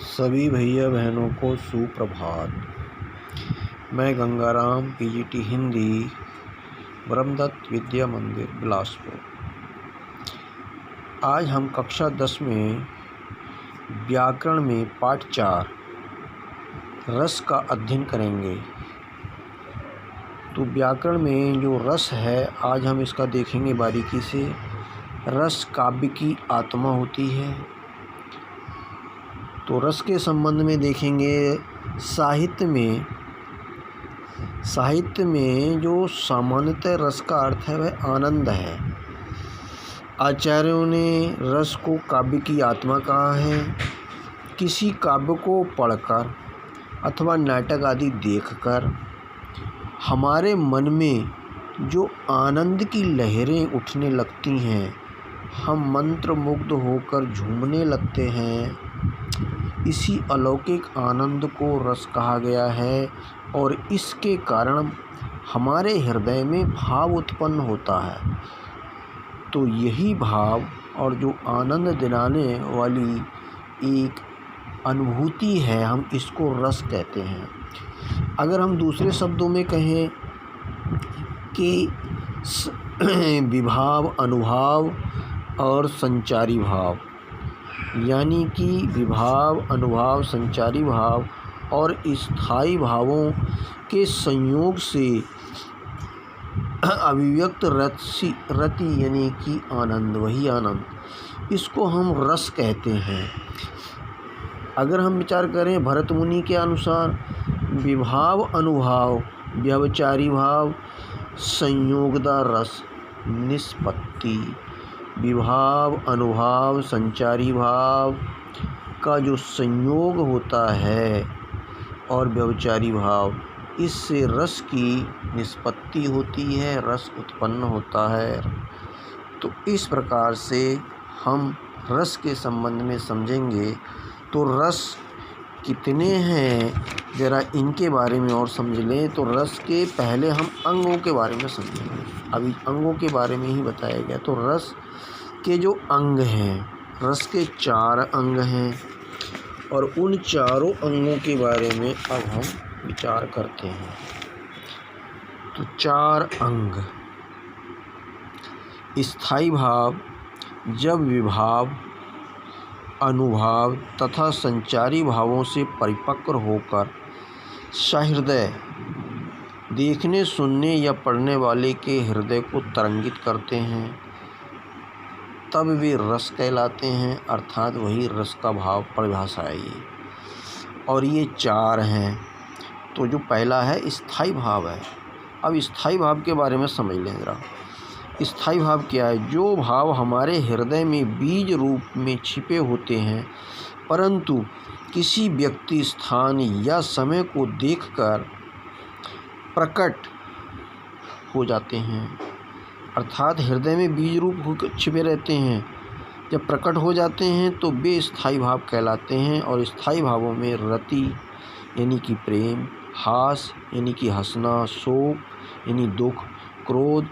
सभी भैया बहनों को सुप्रभात। मैं गंगाराम पीजीटी हिंदी, ब्रह्मदत्त विद्या मंदिर बिलासपुर। आज हम कक्षा 10 में व्याकरण में पाठ 4 रस का अध्ययन करेंगे। तो व्याकरण में जो रस है आज हम इसका देखेंगे बारीकी से। रस काव्य की आत्मा होती है। तो रस के संबंध में देखेंगे। साहित्य में जो सामान्यतः रस का अर्थ है वह आनंद है। आचार्यों ने रस को काव्य की आत्मा कहा है। किसी काव्य को पढ़कर अथवा नाटक आदि देखकर हमारे मन में जो आनंद की लहरें उठने लगती हैं, हम मंत्रमुग्ध होकर झूमने लगते हैं। इसी अलौकिक आनंद को रस कहा गया है और इसके कारण हमारे हृदय में भाव उत्पन्न होता है। तो यही भाव और जो आनंद दिलाने वाली एक अनुभूति है, हम इसको रस कहते हैं। अगर हम दूसरे शब्दों में कहें कि विभाव, अनुभाव और संचारी भाव, यानी कि विभाव, अनुभाव, संचारी भाव और स्थायी भावों के संयोग से अभिव्यक्त रति यानी कि आनंद, वही आनंद, इसको हम रस कहते हैं। अगर हम विचार करें भरत मुनि के अनुसार, विभाव, अनुभाव, व्यभिचारी भाव, संयोगदा रस, निष्पत्ति। विभाव, अनुभाव, संचारी भाव का जो संयोग होता है और व्यभिचारी भाव, इससे रस की निष्पत्ति होती है, रस उत्पन्न होता है। तो इस प्रकार से हम रस के संबंध में समझेंगे। तो रस कितने हैं, ज़रा इनके बारे में और समझ लें। तो रस के पहले हम अंगों के बारे में समझेंगे। अभी अंगों के बारे में ही बताया गया। तो रस के जो अंग हैं, रस के 4 अंग हैं और उन चारों अंगों के बारे में अब हम विचार करते हैं। तो 4 अंग। स्थायी भाव जब विभाव, अनुभाव तथा संचारी भावों से परिपक्व होकर सहृदय देखने, सुनने या पढ़ने वाले के हृदय को तरंगित करते हैं, तब वे रस कहलाते हैं। अर्थात वही रस का भाव परिभाषा है ये। और ये 4 हैं। तो जो पहला है स्थायी भाव है। अब स्थायी भाव के बारे में समझ लें ज़रा। स्थायी भाव क्या है? जो भाव हमारे हृदय में बीज रूप में छिपे होते हैं, परंतु किसी व्यक्ति, स्थान या समय को देखकर प्रकट हो जाते हैं। अर्थात हृदय में बीज रूप छिपे रहते हैं, जब प्रकट हो जाते हैं तो वे स्थायी भाव कहलाते हैं। और स्थायी भावों में रति यानी कि प्रेम, हास यानी कि हंसना, शोक यानी दुख, क्रोध,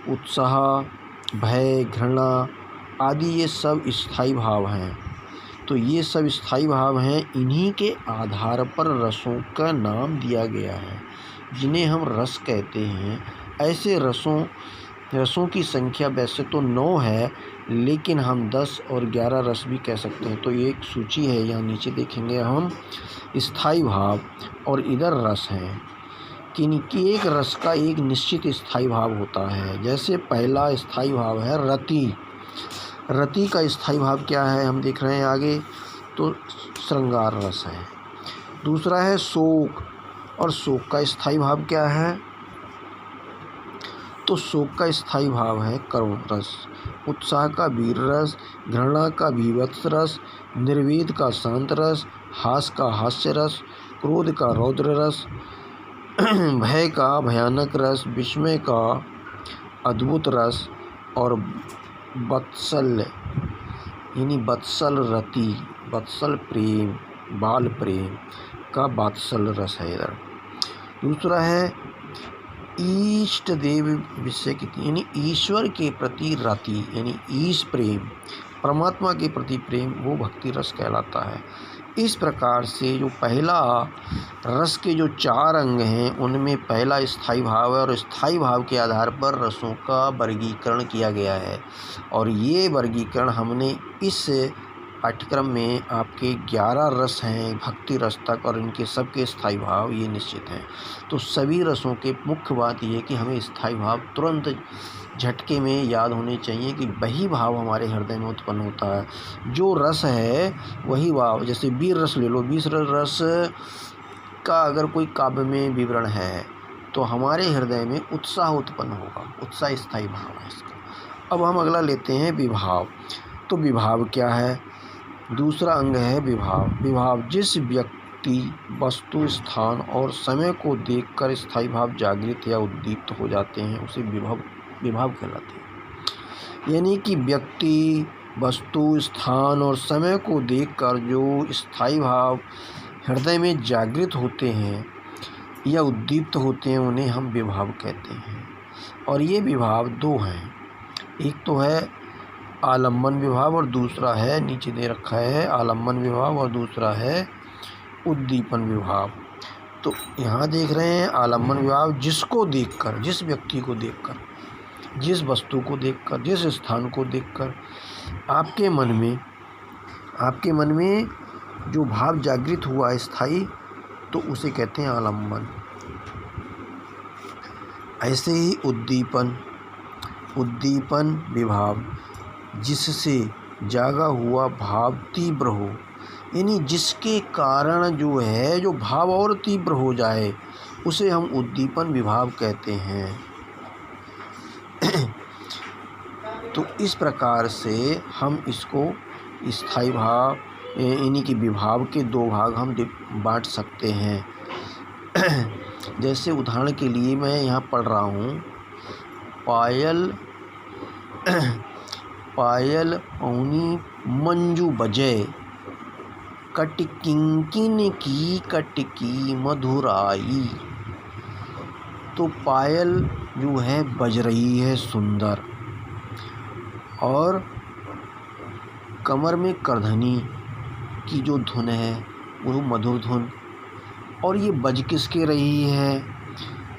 उत्साह, भय, घृणा आदि ये सब स्थायी भाव हैं। तो ये सब स्थायी भाव हैं। इन्हीं के आधार पर रसों का नाम दिया गया है, जिन्हें हम रस कहते हैं। ऐसे रसों की संख्या वैसे तो 9 है, लेकिन हम 10 और 11 रस भी कह सकते हैं। तो ये एक सूची है, यहाँ नीचे देखेंगे हम स्थायी भाव और इधर रस हैं। कि एक रस का एक निश्चित स्थायी भाव होता है। जैसे पहला स्थायी भाव है रति। रति का स्थायी भाव क्या है हम देख रहे हैं आगे। तो श्रृंगार रस है। दूसरा है शोक, और शोक का स्थायी भाव क्या है? तो शोक का स्थायी भाव है करुण रस। उत्साह का वीर रस, घृणा का भीभत्स रस, निर्वेद का शांत रस, हास का हास्य रस, क्रोध का रौद्र रस, भय का भयानक रस, विस्मय का अद्भुत रस और वत्सल यानी वत्सल रति, वत्सल प्रेम, बाल प्रेम का वात्सल रस है इधर। दूसरा है इष्ट देव विषय की यानी ईश्वर के प्रति रति यानी ईश प्रेम, परमात्मा के प्रति प्रेम, वो भक्ति रस कहलाता है। इस प्रकार से जो पहला रस के जो 4 अंग हैं, उनमें पहला स्थायी भाव है और स्थायी भाव के आधार पर रसों का वर्गीकरण किया गया है। और ये वर्गीकरण हमने इस पाठ्यक्रम में आपके 11 रस हैं भक्ति रस तक, और इनके सबके स्थायी भाव ये निश्चित हैं। तो सभी रसों के मुख्य बात ये है कि हमें स्थायी भाव तुरंत झटके में याद होने चाहिए कि वही भाव हमारे हृदय में उत्पन्न होता है। जो रस है वही भाव, जैसे वीर रस ले लो, वीर रस का अगर कोई काव्य में विवरण है तो हमारे हृदय में उत्साह उत्पन्न होगा, उत्साह स्थायी भाव है इसका। अब हम अगला लेते हैं विभाव। तो विभाव क्या है? दूसरा अंग है विभाव। विभाव जिस व्यक्ति, वस्तु, स्थान और समय को देखकर स्थायी भाव जागृत या उद्दीप्त हो जाते हैं, उसे विभाव कहलाते हैं। यानी कि व्यक्ति, वस्तु, स्थान और समय को देखकर जो स्थायी भाव हृदय में जागृत होते हैं या उद्दीप्त होते हैं, उन्हें हम विभाव कहते हैं। और ये विभाव 2 हैं, एक तो है आलम्बन विभाव और दूसरा है, नीचे दे रखा है, आलम्बन विभाव और दूसरा है उद्दीपन विभाव। तो यहाँ देख रहे हैं आलम्बन विभाव, जिसको देखकर, जिस व्यक्ति को देखकर, जिस वस्तु को देखकर, जिस स्थान को देखकर आपके मन में जो भाव जागृत हुआ है स्थायी, तो उसे कहते हैं आलम्बन। ऐसे ही उद्दीपन विभाव, जिससे जागा हुआ भाव तीव्र हो, यानी जिसके कारण जो है जो भाव और तीव्र हो जाए, उसे हम उद्दीपन विभाव कहते हैं। तो इस प्रकार से हम इसको स्थायी भाव, यानी कि विभाव के 2 भाग हम बांट सकते हैं। जैसे उदाहरण के लिए मैं यहाँ पढ़ रहा हूँ, पायल पौनी मंजू बजे, कटकिंकिन की कटकी मधुराई। तो पायल जो है बज रही है सुंदर, और कमर में करधनी की जो धुन है वो मधुर धुन, और ये बज किसके रही है?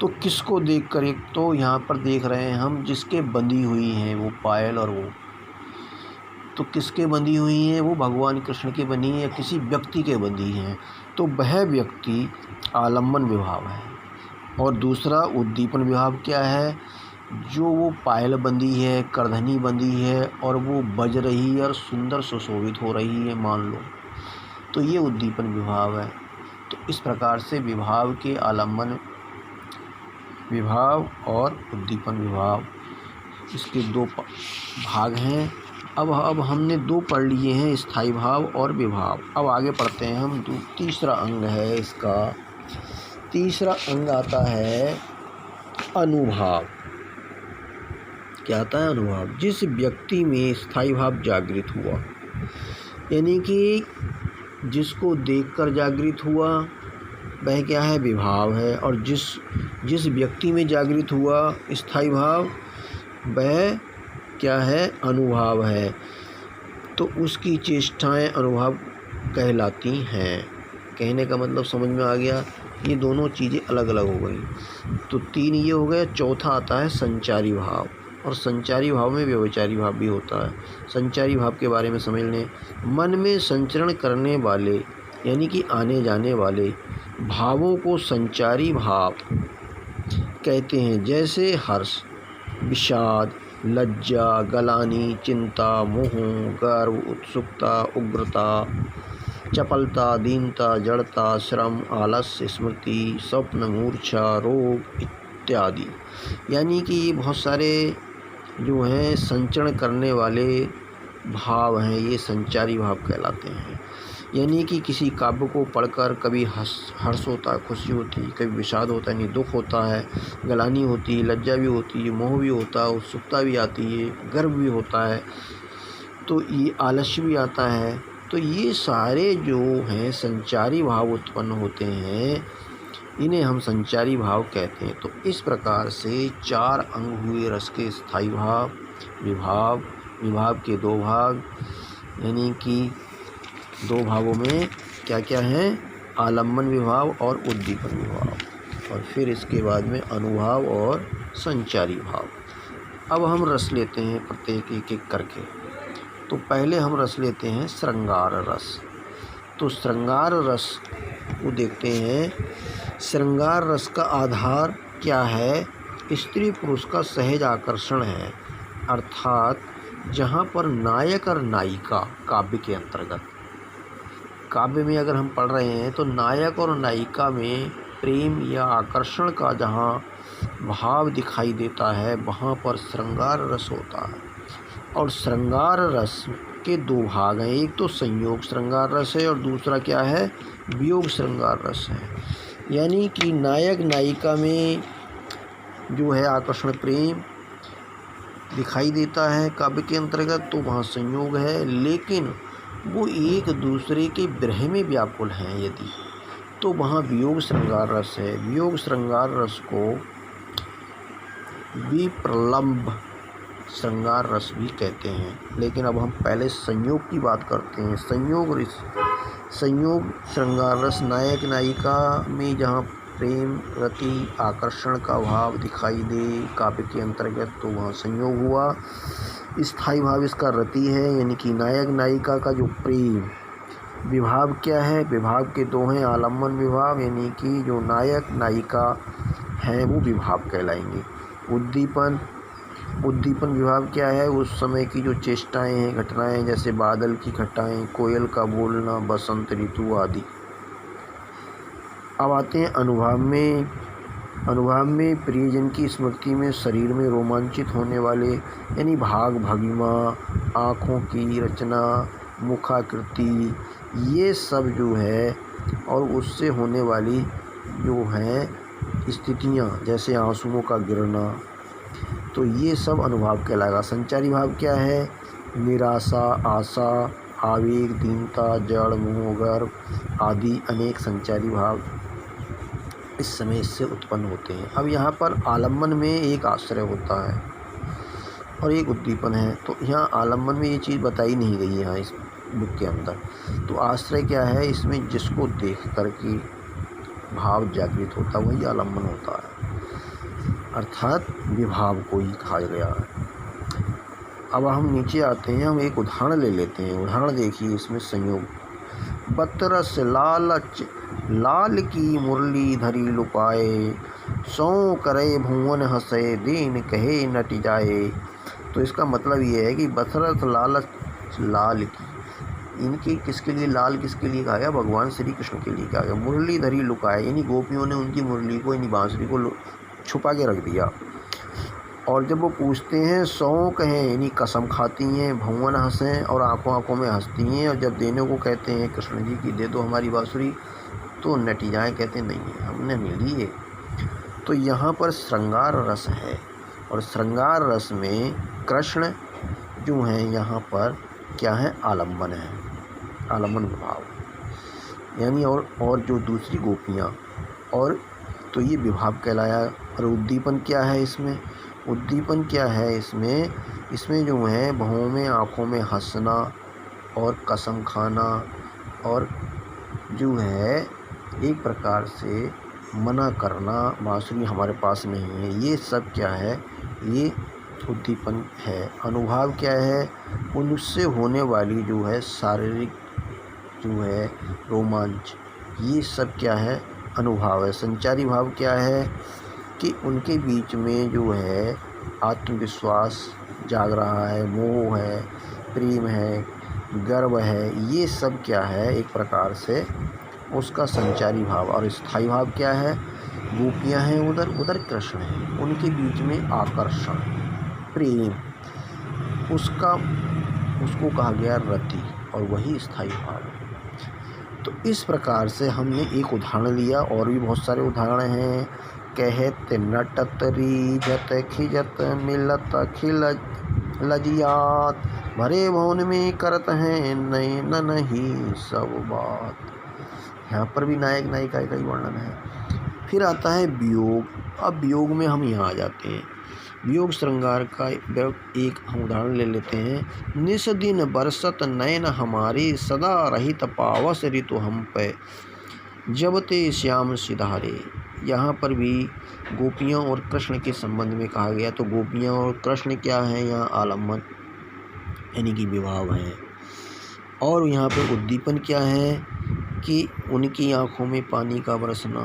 तो किसको देखकर? एक तो यहाँ पर देख रहे हैं हम जिसके बंधी हुई हैं वो पायल, और वो तो किसके बंधी हुई हैं? वो भगवान कृष्ण के बंधी हैं या किसी व्यक्ति के बंधी हैं, तो वह व्यक्ति आलम्बन विभाव है। और दूसरा उद्दीपन विभाव क्या है? जो वो पायल बंधी है, करधनी बंधी है और वो बज रही है और सुंदर सुशोभित हो रही है, मान लो, तो ये उद्दीपन विभाव है। तो इस प्रकार से विभाव के आलम्बन विभाव और उद्दीपन विभाव, इसके 2 भाग हैं। अब हमने 2 पढ़ लिए हैं, स्थायी भाव और विभाव। अब आगे पढ़ते हैं हम। तीसरा अंग है इसका, तीसरा अंग आता है अनुभाव। क्या आता है? अनुभाव। जिस व्यक्ति में स्थायी भाव जागृत हुआ, यानी कि जिसको देखकर जागृत हुआ, वह क्या है? विभाव है। और जिस व्यक्ति में जागृत हुआ स्थायी भाव, वह क्या है? अनुभाव है। तो उसकी चेष्टाएं अनुभाव कहलाती हैं। कहने का मतलब समझ में आ गया? ये दोनों चीज़ें अलग अलग हो गई। तो 3 ये हो गया। चौथा आता है संचारी भाव, और संचारी भाव में व्यभिचारी भाव भी होता है। संचारी भाव के बारे में समझ लें। मन में संचरण करने वाले, यानी कि आने जाने वाले भावों को संचारी भाव कहते हैं। जैसे हर्ष, विषाद, लज्जा, गलानी, चिंता, मोह, गर्व, उत्सुकता, उग्रता, चपलता, दीनता, जड़ता, श्रम, आलस्य, स्मृति, स्वप्न, मूर्छा, रोग इत्यादि। यानी कि ये बहुत सारे जो हैं संचरण करने वाले भाव हैं, ये संचारी भाव कहलाते हैं। यानी कि किसी काव्य को पढ़कर कभी हर्ष होता है, खुशी होती है, कभी विषाद होता है, यानी दुख होता है, गलानी होती है, लज्जा भी होती है, मोह भी होता है, उत्सुकता भी आती है, गर्व भी होता है, तो ये आलस्य भी आता है। तो ये सारे जो हैं संचारी भाव उत्पन्न होते हैं, इन्हें हम संचारी भाव कहते हैं। तो इस प्रकार से 4 अंग हुए रस के स्थायी भाव, विभाव, विभाव के दो भाग, यानी कि दो भागों में क्या क्या है, आलम्बन विभाव और उद्दीपन विभाव, और फिर इसके बाद में अनुभाव और संचारी भाव। अब हम रस लेते हैं प्रत्येक एक एक करके। तो पहले हम रस लेते हैं श्रृंगार रस। तो श्रृंगार रस को देखते हैं। श्रृंगार रस का आधार क्या है? स्त्री पुरुष का सहज आकर्षण है, अर्थात जहाँ पर नायक और नायिका काव्य के अंतर्गत, काव्य में अगर हम पढ़ रहे हैं तो नायक और नायिका में प्रेम या आकर्षण का जहाँ भाव दिखाई देता है वहाँ पर श्रृंगार रस होता है। और श्रृंगार रस के दो भाग हैं, एक तो संयोग श्रृंगार रस है और दूसरा क्या है, वियोग श्रृंगार रस है। यानी कि नायक नायिका में जो है आकर्षण प्रेम दिखाई देता है काव्य के अंतर्गत, तो वहाँ संयोग है, लेकिन वो एक दूसरे के विरह में व्याकुल हैं यदि, तो वहाँ वियोग श्रृंगार रस है। वियोग श्रृंगार रस को विप्रलम्भ श्रृंगार रस भी कहते हैं। लेकिन अब हम पहले संयोग की बात करते हैं। संयोग श्रृंगार रस नायक नायिका में जहाँ प्रेम रति आकर्षण का भाव दिखाई दे काव्य के अंतर्गत, तो वहाँ संयोग हुआ। स्थायी भाव इसका रति है, यानी कि नायक नायिका का जो प्रेम। विभाव क्या है? विभाव के दो हैं, आलम्बन विभाव, यानी कि जो नायक नायिका हैं वो विभाव कहलाएंगे। उद्दीपन विभाव क्या है? उस समय की जो चेष्टाएं हैं, घटनाएं, जैसे बादल की घटाएं, कोयल का बोलना, बसंत ऋतु आदि। अब आते हैं अनुभाव में। अनुभाव में प्रियजन की स्मृति में शरीर में रोमांचित होने वाले, यानी भाग भंगिमा, आँखों की रचना, मुखाकृति, ये सब जो है, और उससे होने वाली जो हैं स्थितियाँ, जैसे आंसुओं का गिरना, तो ये सब अनुभाव कहलाएगा। संचारी भाव क्या है? निराशा, आशा, आवेग, दीनता, जड़, मोह, गर्व आदि अनेक संचारी भाव इस समय इससे उत्पन्न होते हैं। अब यहाँ पर आलम्बन में एक आश्रय होता है और एक उद्दीपन है। तो यहाँ आलम्बन में ये चीज़ बताई नहीं गई है यहाँ इस बुक के अंदर। तो आश्रय क्या है? इसमें जिसको देख करके भाव जागृत होता है वही आलम्बन होता है, अर्थात विभाव को ही कहा गया है। अब हम नीचे आते हैं, हम एक उदाहरण ले लेते हैं। उदाहरण देखिए इसमें संयोग। बतरस लालच लाल की मुरली धरी लुकाए, सौ करे भुवन हंसे दीन कहे नट जाए। तो इसका मतलब ये है कि बतरस लालच लाल की, इनके किसके लिए लाल किसके लिए कहा गया? भगवान श्री कृष्ण के लिए कहा गया। मुरली धरी लुकाए, यानी गोपियों ने उनकी मुरली को, यानी बांसुरी को छुपा के रख दिया। और जब वो पूछते हैं, सौ कहें, यानी कसम खाती हैं, भुवन हंसें, और आंखों आंखों में हंसती हैं, और जब देने को कहते हैं कृष्ण जी की दे दो हमारी बांसुरी, तो नटीजाएँ कहते नहीं है, हमने नहीं ली है। तो यहाँ पर श्रृंगार रस है, और श्रृंगार रस में कृष्ण जो हैं यहाँ पर क्या है? आलम्बन है, आलम्बन विभाव, यानी और जो दूसरी गोपियाँ, और तो ये विभाव कहलाया। और उद्दीपन क्या है इसमें? उद्दीपन क्या है इसमें जो है भौं में आँखों में हंसना और कसम खाना, और जो है एक प्रकार से मना करना, बांसुरी हमारे पास नहीं है, ये सब क्या है? ये उद्दीपन है। अनुभाव क्या है? उनसे होने वाली जो है शारीरिक जो है रोमांच, ये सब क्या है? अनुभाव है। संचारी भाव क्या है? कि उनके बीच में जो है आत्मविश्वास जाग रहा है, मोह है, प्रेम है, गर्व है, ये सब क्या है? एक प्रकार से उसका संचारी भाव। और स्थायी भाव क्या है? गोपियाँ हैं उधर कृष्ण हैं, उनके बीच में आकर्षण, प्रेम, उसको कहा गया रति, और वही स्थायी भाव है। तो इस प्रकार से हमने एक उदाहरण लिया, और भी बहुत सारे उदाहरण हैं। कहत नटत रीझत खिजत मिलत खिल लजियात, भरे भवन में करत हैं नैन नहीं सब बात। यहाँ पर भी नायक नायिका का ही वर्णन है। फिर आता है वियोग। अब वियोग में हम यहाँ आ जाते हैं। वियोग श्रृंगार का एक हम उदाहरण ले लेते हैं। निस दिन बरसत नयन हमारे, सदा रहित पावस ऋतु हम पे, जब ते श्याम सिधारे। यहाँ पर भी गोपियाँ और कृष्ण के संबंध में कहा गया। तो गोपियाँ और कृष्ण क्या हैं, यहाँ आलम्बन यानी कि विवाह है। और यहाँ पर उद्दीपन क्या है कि उनकी आँखों में पानी का बरसना,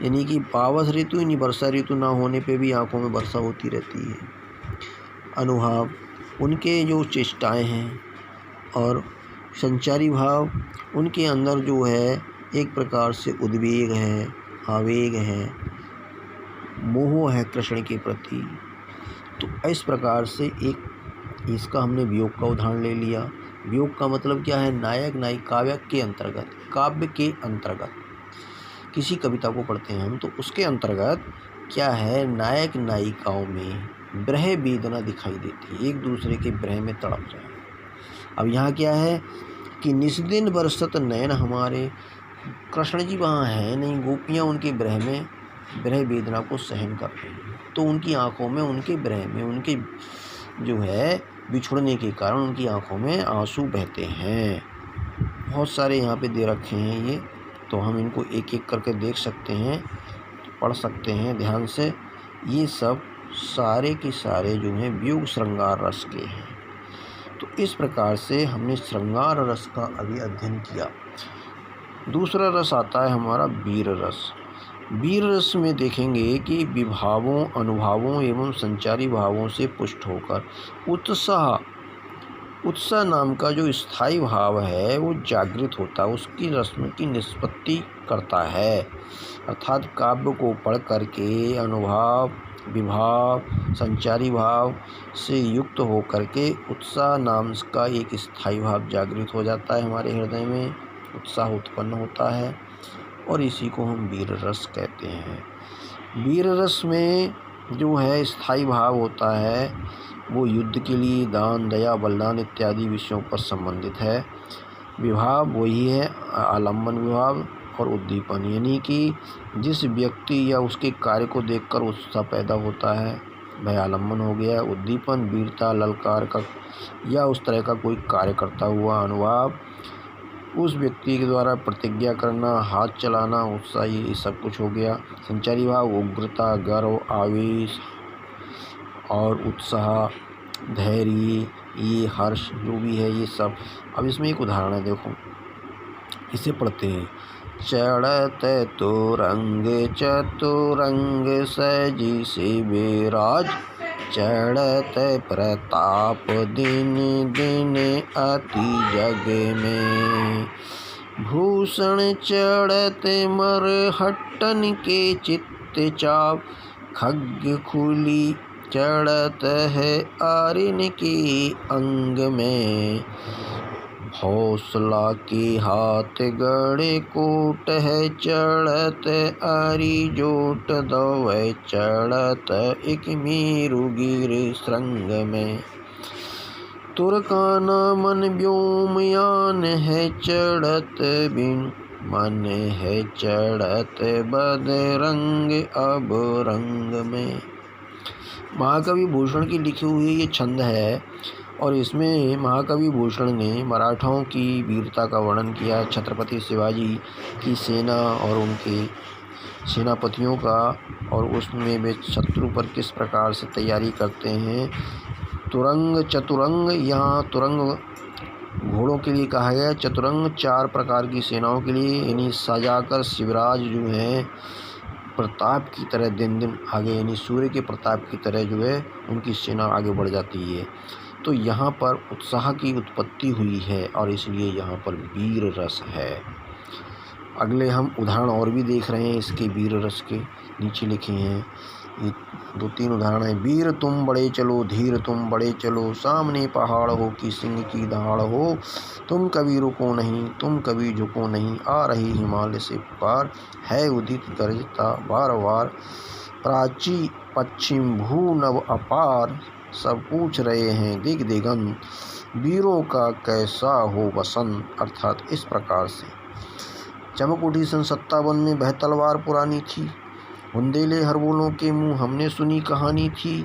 यानी कि पावस ऋतु यानी वर्षा ऋतु ना होने पे भी आँखों में वर्षा होती रहती है। अनुभाव उनके जो चेष्टाएं हैं, और संचारी भाव उनके अंदर जो है एक प्रकार से उद्वेग है, आवेग है, मोह है कृष्ण के प्रति। तो इस प्रकार से एक इसका हमने वियोग का उदाहरण ले लिया। वियोग का मतलब क्या है, नायक नायिका काव्य के अंतर्गत किसी कविता को पढ़ते हैं हम, तो उसके अंतर्गत क्या है, नायक नायिकाओं में विरह वेदना दिखाई देती है, एक दूसरे के विरह में तड़प जाए। अब यहाँ क्या है कि निस्दिन बरसत नयन हमारे, कृष्ण जी वहाँ हैं नहीं, गोपियाँ उनके विरह में विरह वेदना को सहन कर रही हैं। तो उनकी आँखों में, उनके विरह में, उनके जो है बिछुड़ने के कारण उनकी आँखों में आंसू बहते हैं। बहुत सारे यहाँ पे दे रखे हैं ये, तो हम इनको एक एक करके देख सकते हैं, पढ़ सकते हैं ध्यान से। ये सब सारे के सारे जो हैं वियोग श्रृंगार रस के हैं। तो इस प्रकार से हमने श्रृंगार रस का अभी अध्ययन किया। दूसरा रस आता है हमारा वीर रस। वीर रस में देखेंगे कि विभावों, अनुभावों एवं संचारी भावों से पुष्ट होकर उत्साह नाम का जो स्थायी भाव है वो जागृत होता है, उसकी रस्म की निष्पत्ति करता है। अर्थात काव्य को पढ़ करके अनुभाव, विभाव, संचारी भाव से युक्त होकर के उत्साह नाम का एक स्थायी भाव जागृत हो जाता है, हमारे हृदय में उत्साह उत्पन्न होता है, और इसी को हम वीर रस कहते हैं। वीर रस में जो है स्थायी भाव होता है वो युद्ध के लिए दान, दया, बलिदान इत्यादि विषयों पर संबंधित है। विभाव वही है आलम्बन विभाव और उद्दीपन, यानी कि जिस व्यक्ति या उसके कार्य को देखकर उत्साह पैदा होता है वह आलम्बन हो गया। उद्दीपन वीरता, ललकार का या उस तरह का कोई कार्य करता हुआ। अनुभाव उस व्यक्ति के द्वारा प्रतिज्ञा करना, हाथ चलाना, उत्साह, ये सब कुछ हो गया। संचारी भाव उग्रता, गर्व, आवेश और उत्साह, धैर्य, ये हर्ष जो भी है ये सब। अब इसमें एक उदाहरण है, देखो इसे पढ़ते हैं। चढ़त तुरंग चतुरंग सजी से विराज, चढ़त प्रताप दिन दिन अति जग में, भूषण चढ़त मरहट्टन के चित्त चाप, खड्ग खुली चढ़त है आर्यन के अंग में, हौसला के हाथ गड़े कोट है, चढ़त आरी जोट दवे, चढ़त एक मेरु गिर श्रृंग में, तुरकाना मन व्योमयान है, चढ़त बिन मन है, चढ़त बदरंग अब रंग में। महाकवि भूषण की लिखी हुई ये छंद है, और इसमें महाकवि भूषण ने मराठाओं की वीरता का वर्णन किया, छत्रपति शिवाजी की सेना और उनके सेनापतियों का, और उसमें वे शत्रु पर किस प्रकार से तैयारी करते हैं। तुरंग चतुरंग, यहाँ तुरंग घोड़ों के लिए कहा गया, चतुरंग 4 प्रकार की सेनाओं के लिए, यानी सजाकर शिवराज जो हैं प्रताप की तरह दिन दिन आगे, यानी सूर्य के प्रताप की तरह जो है उनकी सेना आगे बढ़ जाती है। तो यहाँ पर उत्साह की उत्पत्ति हुई है और इसलिए यहाँ पर वीर रस है। अगले हम उदाहरण और भी देख रहे हैं इसके वीर रस के, नीचे लिखे हैं ये 2-3 उदाहरण हैं। वीर तुम बड़े चलो, धीर तुम बड़े चलो, सामने पहाड़ हो कि सिंह की दहाड़ हो, तुम कभी रुको नहीं, तुम कभी झुको नहीं, आ रही हिमालय से पार, है उदित गरजता बार बार, प्राची पश्चिम भू नव अपार, सब पूछ रहे हैं दिग दिगंत, वीरों का कैसा हो बसंत। अर्थात इस प्रकार से चमक उठी सन 57 में वह तलवार पुरानी थी, बुंदेले हरबोलों के मुँह हमने सुनी कहानी थी।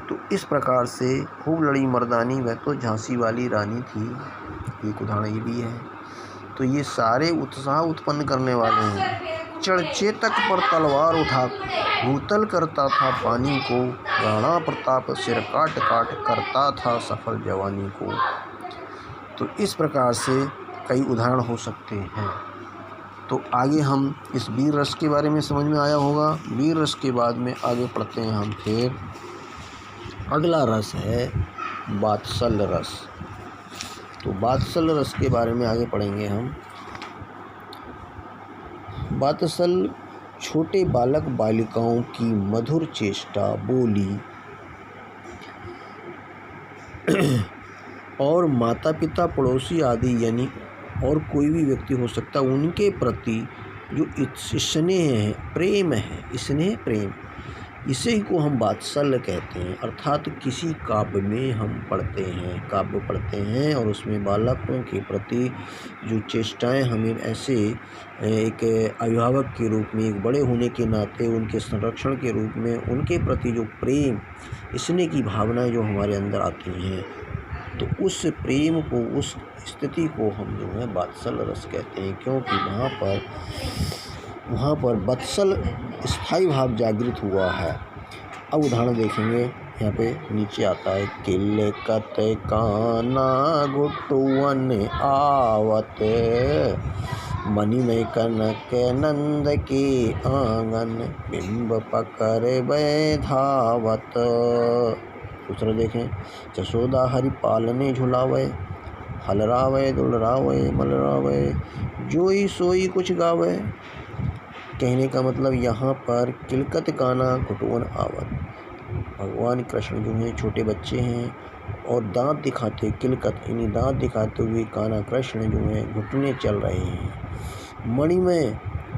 तो इस प्रकार से खूब लड़ी मर्दानी, वह तो झांसी वाली रानी थी। एक उदाहरण ये भी है। तो ये सारे उत्साह उत्पन्न करने वाले हैं। चढ़चेतक पर तलवार उठा भूतल करता था पानी को, राणा प्रताप सिर काट काट करता था सफल जवानी को। तो इस प्रकार से कई उदाहरण हो सकते हैं। तो आगे हम इस वीर रस के बारे में समझ में आया होगा। वीर रस के बाद में आगे पढ़ते हैं हम फिर। अगला रस है वात्सल्य रस। तो वात्सल्य रस के बारे में आगे पढ़ेंगे हम। वात्सल्य छोटे बालक बालिकाओं की मधुर चेष्टा, बोली और माता पिता पड़ोसी आदि यानी और कोई भी व्यक्ति हो सकता है, उनके प्रति जो स्नेह है, प्रेम है, स्नेह प्रेम, इसे को हम वात्सल्य कहते हैं। अर्थात किसी काव्य में हम काव्य पढ़ते हैं और उसमें बालकों के प्रति जो चेष्टाएं हमें ऐसे एक अभिभावक के रूप में, एक बड़े होने के नाते उनके संरक्षण के रूप में उनके प्रति जो प्रेम, स्नेह की भावनाएं जो हमारे अंदर आती हैं, तो उस प्रेम को, उस स्थिति को हम जो है वात्सल्य रस कहते हैं। क्योंकि वहाँ पर वत्सल स्थायी भाव जागृत हुआ है। अब उदाहरण देखेंगे। यहाँ पे नीचे आता है, किलकत काना गुटुवन आवत, मणिमय कनक नंद के आंगन, बिंब पकड़ बै धावत। दूसरा देखें, जसोदा हरि पालने झुलावे, हलरावे दुलरावे मलरावे, जोई सोई कुछ गावे। कहने का मतलब यहाँ पर किलकत काना घुटुवन आवत, भगवान कृष्ण जो हैं छोटे बच्चे हैं और दांत दिखाते, किलकत यानी दांत दिखाते हुए काना कृष्ण जो हैं घुटने चल रहे हैं। मणिमय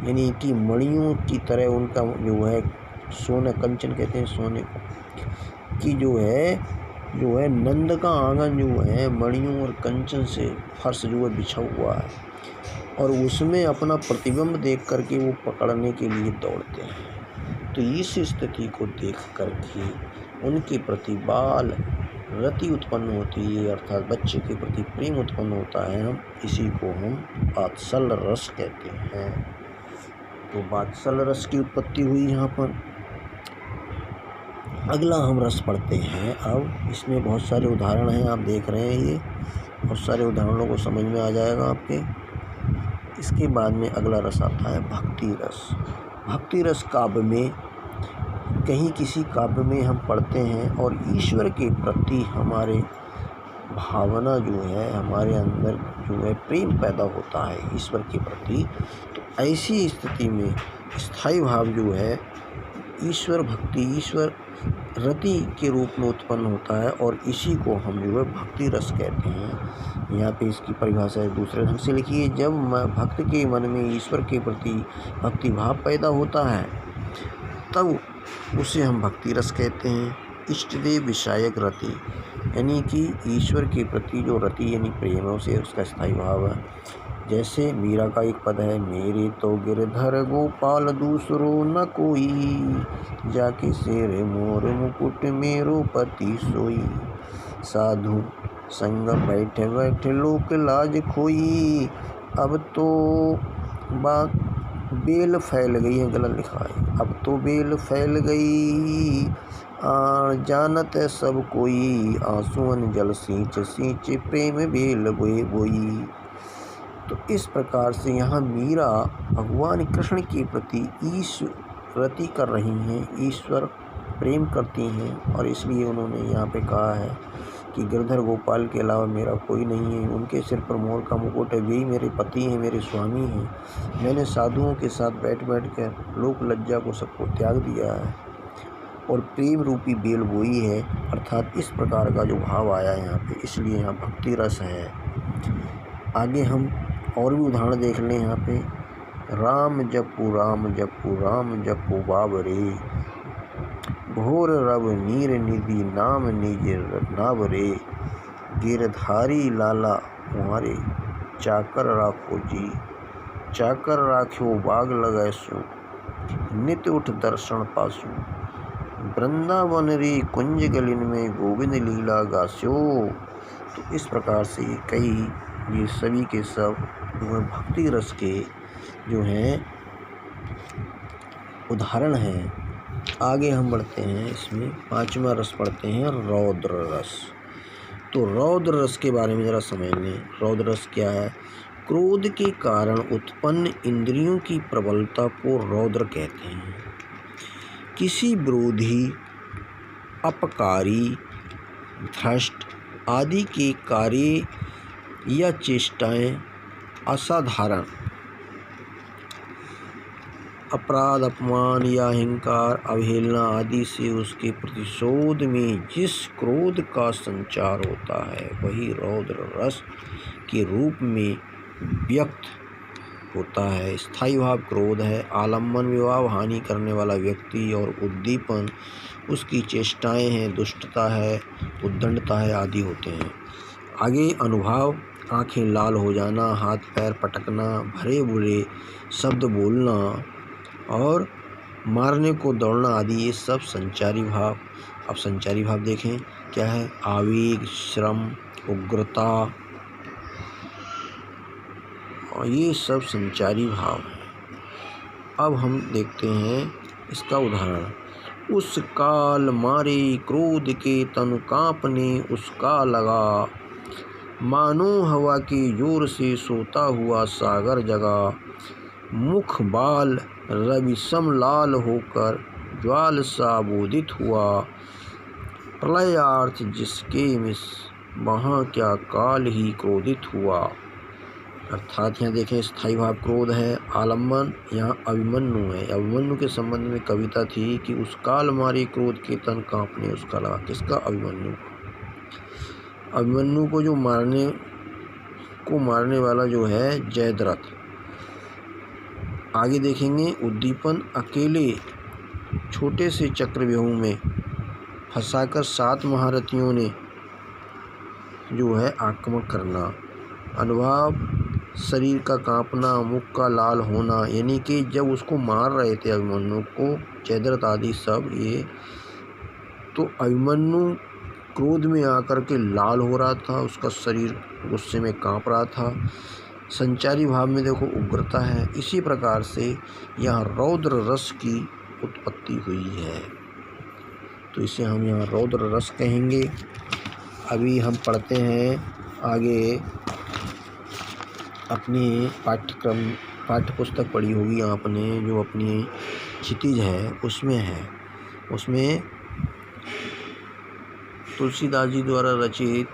यानी कि मणियों की तरह उनका जो है सोना, कंचन कहते हैं सोने को, कि जो है नंद का आंगन जो है मणियों और कंचन से फर्श जो है बिछा हुआ है और उसमें अपना प्रतिबिंब देख करके वो पकड़ने के लिए दौड़ते हैं। तो इस स्थिति को देख करके उनके प्रति बाल रति उत्पन्न होती है, अर्थात बच्चे के प्रति प्रेम उत्पन्न होता है। हम इसी को हम वात्सल्य रस कहते हैं। तो वात्सल्य रस की उत्पत्ति हुई यहाँ पर। अगला हम रस पढ़ते हैं। अब इसमें बहुत सारे उदाहरण हैं, आप देख रहे हैं, ये बहुत सारे उदाहरणों को समझ में आ जाएगा आपके। इसके बाद में अगला रस आता है भक्ति रस। भक्ति रस काव्य में, कहीं किसी काव्य में हम पढ़ते हैं और ईश्वर के प्रति हमारे भावना जो है, हमारे अंदर जो है प्रेम पैदा होता है ईश्वर के प्रति। तो ऐसी स्थिति में स्थायी भाव जो है ईश्वर भक्ति, ईश्वर रति के रूप में उत्पन्न होता है और इसी को हम जो है भक्ति रस कहते हैं। यहाँ पे इसकी परिभाषा दूसरे ढंग से लिखी है। जब भक्त के मन में ईश्वर के प्रति भक्ति भाव पैदा होता है तब उसे हम भक्ति रस कहते हैं। इष्ट देव विषयक रति यानी कि ईश्वर के प्रति जो रति यानी प्रेम है उसे उसका स्थायी भाव है। जैसे मीरा का एक पद है, मेरे तो गिरधर गोपाल दूसरो न कोई, जाके शेर मोर मुकुट मेरो पति सोई, साधु संग बैठे बैठे लोक लाज खोई। अब तो बात बेल फैल गई है, गलत लिखा है, अब तो बेल फैल गई, जानत है सब कोई, आंसुअन जल सींच सींच प्रेम बेल बोई बोई। तो इस प्रकार से यहाँ मीरा भगवान कृष्ण के प्रति ईश्वर रति कर रही हैं, ईश्वर प्रेम करती हैं और इसलिए उन्होंने यहाँ पे कहा है कि गिरधर गोपाल के अलावा मेरा कोई नहीं है, उनके सिर पर मोर का मुकुट है, वही मेरे पति हैं, मेरे स्वामी हैं। मैंने साधुओं के साथ बैठ बैठ कर लोक लज्जा को सबको त्याग दिया है और प्रेम रूपी बेल बोई है। अर्थात इस प्रकार का जो भाव आया है यहाँ पे, इसलिए यहाँ भक्ति रस है। आगे हम और भी उदाहरण देख लें यहाँ पे। राम जपू राम जपू राम जपू बाबरे, घोर रव नीर निधि नाम निज नावरे, गिरधारी लाला तुम्हारे चाकर राखो जी, चाकर राख्यो बाग लगाए सो, नित उठ दर्शन पासु। वृंदावन रे कुंज गलिन में गोविंद लीला गास्यो। तो इस प्रकार से कई ये सभी के सब जो है भक्ति रस के जो हैं उदाहरण हैं। आगे हम बढ़ते हैं, इसमें 5वां रस पढ़ते हैं, रौद्र रस। तो रौद्र रस के बारे में ज़रा समझ लें। रौद्र रस क्या है? क्रोध के कारण उत्पन्न इंद्रियों की प्रबलता को रौद्र कहते हैं। किसी विरोधी, अपकारी, भ्रष्ट आदि के कार्य या चेष्टाएं असाधारण अपराध, अपमान या अहंकार, अवहेलना आदि से उसके प्रतिशोध में जिस क्रोध का संचार होता है वही रौद्र रस के रूप में व्यक्त होता है। स्थायी भाव क्रोध है। आलम्बन, विवाह, हानि करने वाला व्यक्ति और उद्दीपन उसकी चेष्टाएं हैं। दुष्टता है, उद्दंडता है आदि होते हैं। आगे अनुभाव, आंखें लाल हो जाना, हाथ पैर पटकना, भरे बुरे शब्द बोलना और मारने को दौड़ना आदि ये सब संचारी भाव। अब संचारी भाव देखें क्या है? आवेग, श्रम, उग्रता और ये सब संचारी भाव है। अब हम देखते हैं इसका उदाहरण। उस काल मारे क्रोध के तन कांपने उसका लगा, मानो हवा के जोर से सोता हुआ सागर जगा। मुख बाल रवि सम लाल होकर ज्वाल सा बोधित हुआ, प्रलयार्थ जिसके मिस वहाँ क्या काल ही क्रोधित हुआ। अर्थात यहाँ देखें स्थायी भाव क्रोध है। आलम्बन, यहाँ अभिमन्यु है। अभिमन्यु के संबंध में कविता थी कि उस काल मारे क्रोध के तन कांपने उसका लगा। किसका? अभिमन्यु। अभिमन्यु को जो मारने वाला जो है जयद्रथ। आगे देखेंगे उद्दीपन, अकेले छोटे से चक्रव्यूह में फंसाकर 7 महारथियों ने जो है आक्रमण करना। अनुभव, शरीर का कांपना, मुख का लाल होना, यानी कि जब उसको मार रहे थे अभिमन्यु को जयद्रथ आदि सब ये, तो अभिमन्यु क्रोध में आकर के लाल हो रहा था, उसका शरीर गुस्से में कांप रहा था। संचारी भाव में देखो उग्रता है। इसी प्रकार से यहाँ रौद्र रस की उत्पत्ति हुई है, तो इसे हम यहाँ रौद्र रस कहेंगे। अभी हम पढ़ते हैं आगे अपनी पाठ्य पुस्तक पढ़ी होगी आपने, जो अपनी क्षितिज है उसमें है। उसमें तुलसीदास जी द्वारा रचित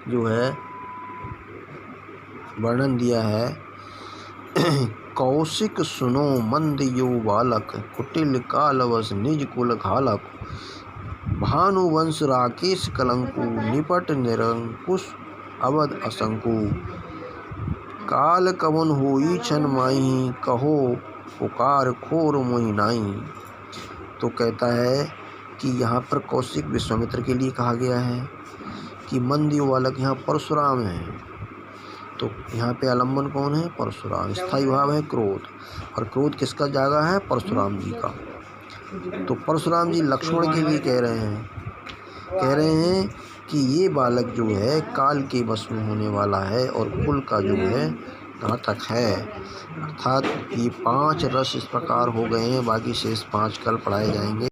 जो है वर्णन दिया है। कौशिक सुनो मंद यो बालक, कुटिल कालवश निज कुल घालक। भानुवंश राकेश कलंकु, निपट निरंकुश अवध असंकु। काल कवन होई छन माही, कहो पुकार खोर मोहि नाई। तो कहता है कि यहाँ पर कौशिक विश्वामित्र के लिए कहा गया है कि मंद यो बालक यहाँ परशुराम है। तो यहाँ पे आलम्बन कौन है? परशुराम। स्थायी भाव है क्रोध, और क्रोध किसका जागा है? परशुराम जी का। तो परशुराम जी लक्ष्मण के लिए कह रहे हैं कि ये बालक जो है काल के वश में होने वाला है और कुल का जो है घातक है। अर्थात ये 5 रस इस प्रकार हो गए हैं। बाकी शेष 5 कल पढ़ाए जाएंगे।